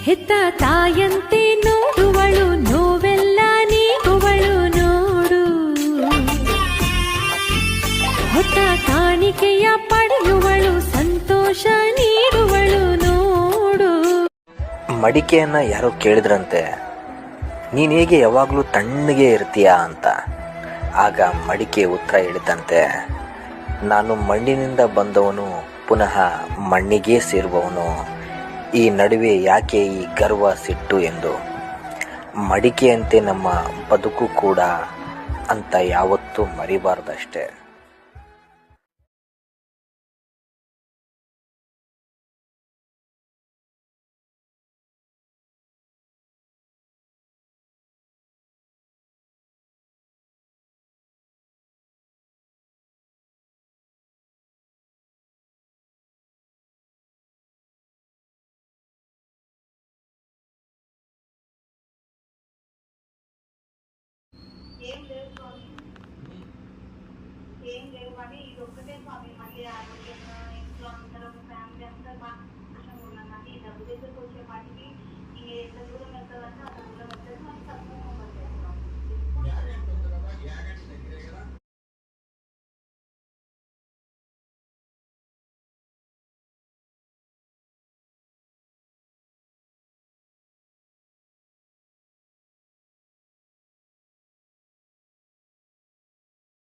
ಹೆತ್ತ ತಾಯಂತೆ ನೋಡುವಳು ನೋವೆಲ್ಲ ನೀಗುವಳು ನೋಡು. ಹೊತ್ತ ಕಾಣಿಕೆಯ ಪಡೆಯುವಳು ಸಂತೋಷ ನೀಡುವಳು ನೋಡು. ಮಡಿಕೆಯನ್ನ ಯಾರೋ ಕೇಳಿದ್ರಂತೆ, ನೀನು ಹೇಗೆ ಯಾವಾಗಲೂ ತಣ್ಣಗೆ ಇರ್ತೀಯಾ ಅಂತ. ಆಗ ಮಡಿಕೆ ಉತ್ತರ ಹೇಳಿದಂತೆ, ನಾನು ಮಣ್ಣಿನಿಂದ ಬಂದವನು, ಪುನಃ ಮಣ್ಣಿಗೆ ಸೇರುವವನು. ಈ ನಡುವೆ ಯಾಕೆ ಈ ಗರ್ವ ಸಿಟ್ಟು ಎಂದು. ಮಡಿಕೆಯಂತೆ ನಮ್ಮ ಬದುಕು ಕೂಡ ಅಂತ ಯಾವತ್ತೂ ಮರಿಬಾರ್ದಷ್ಟೇ. ఏం లేదు స్వామి, ఏం లేవు కానీ ఇది ఒక్కటే స్వామి. మళ్ళీ ఆరోగ్యంగా ఇంట్లో అందరం ఫ్యామిలీ అంతా బాగా సంతోషంగా ఉన్నాం. కానీ ఈ డబ్బు దగ్గరకు వచ్చే పాటికి ఇంక ఎంత దూరం వెళ్తుందంటే అంత దూరం వెళ్తే